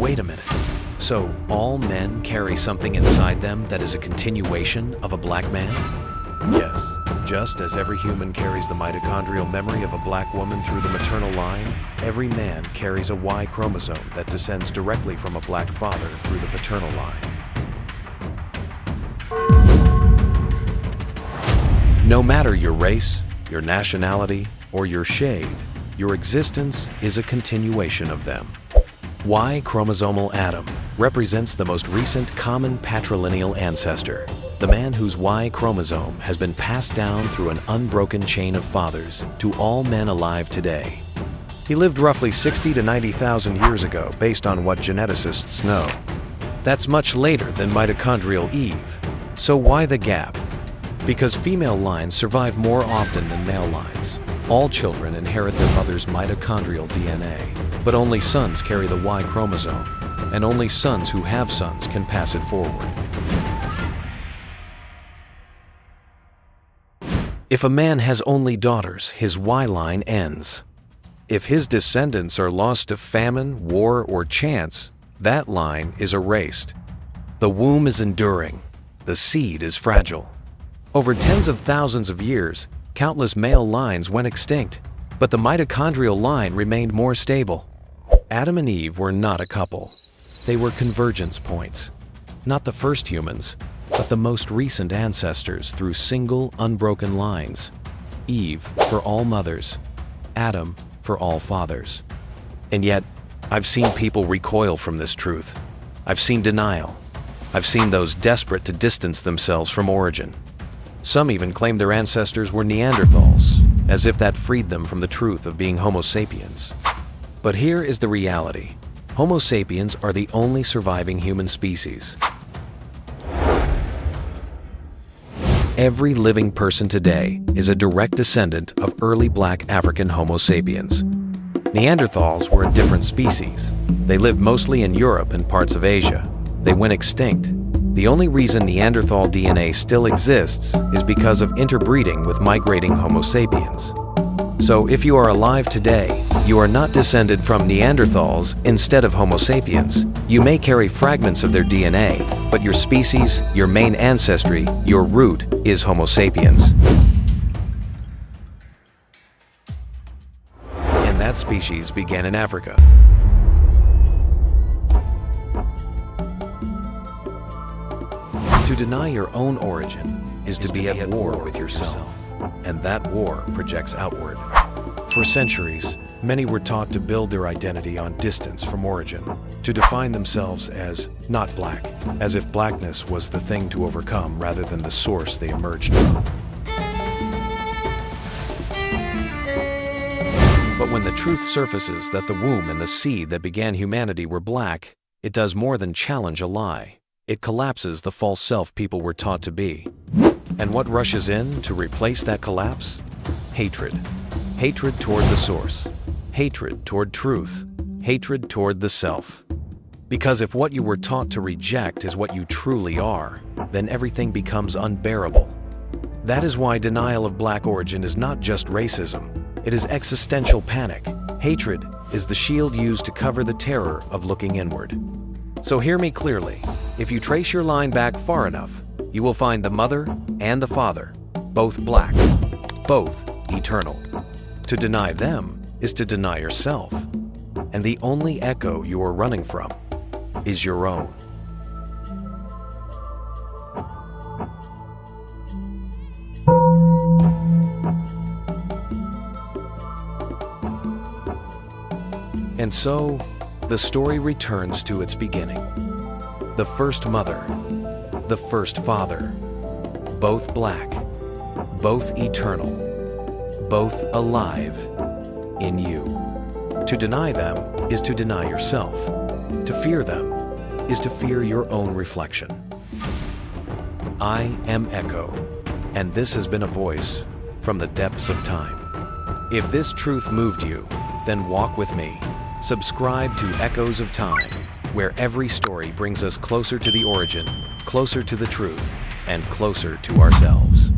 wait a minute. So all men carry something inside them that is a continuation of a black man? Yes, just as every human carries the mitochondrial memory of a black woman through the maternal line, every man carries a Y chromosome that descends directly from a black father through the paternal line. No matter your race, your nationality, or your shade, your existence is a continuation of them. Y-chromosomal Adam represents the most recent common patrilineal ancestor, the man whose Y chromosome has been passed down through an unbroken chain of fathers to all men alive today. He lived roughly 60 to 90,000 years ago based on what geneticists know. That's much later than mitochondrial Eve. So why the gap? Because female lines survive more often than male lines. All children inherit their mother's mitochondrial DNA, but only sons carry the Y chromosome, and only sons who have sons can pass it forward. If a man has only daughters, his Y line ends. If his descendants are lost to famine, war, or chance, that line is erased. The womb is enduring. The seed is fragile. Over tens of thousands of years, countless male lines went extinct, but the mitochondrial line remained more stable. Adam and Eve were not a couple. They were convergence points. Not the first humans, but the most recent ancestors through single, unbroken lines. Eve for all mothers, Adam for all fathers. And yet, I've seen people recoil from this truth. I've seen denial. I've seen those desperate to distance themselves from origin. Some even claim their ancestors were Neanderthals, as if that freed them from the truth of being Homo sapiens. But here is the reality. Homo sapiens are the only surviving human species. Every living person today is a direct descendant of early black African Homo sapiens. Neanderthals were a different species. They lived mostly in Europe and parts of Asia. They went extinct. The only reason Neanderthal DNA still exists is because of interbreeding with migrating Homo sapiens. So if you are alive today, you are not descended from Neanderthals instead of Homo sapiens. You may carry fragments of their DNA, but your species, your main ancestry, your root is Homo sapiens. And that species began in Africa. To deny your own origin is to be at war with yourself, and that war projects outward. For centuries, many were taught to build their identity on distance from origin, to define themselves as not black, as if blackness was the thing to overcome rather than the source they emerged from. But when the truth surfaces that the womb and the seed that began humanity were black, it does more than challenge a lie. It collapses the false self people were taught to be. And what rushes in to replace that collapse? Hatred. Hatred toward the source. Hatred toward truth. Hatred toward the self. Because if what you were taught to reject is what you truly are, then everything becomes unbearable. That is why denial of black origin is not just racism. It is existential panic. Hatred is the shield used to cover the terror of looking inward. So hear me clearly. If you trace your line back far enough, you will find the mother and the father, both black, both eternal. To deny them is to deny yourself. And the only echo you are running from is your own. And so, the story returns to its beginning. The first mother, the first father, both black, both eternal, both alive in you. To deny them is to deny yourself. To fear them is to fear your own reflection. I am Echo, and this has been a voice from the depths of time. If this truth moved you, then walk with me. Subscribe to Echoes of Time, where every story brings us closer to the origin, closer to the truth, and closer to ourselves.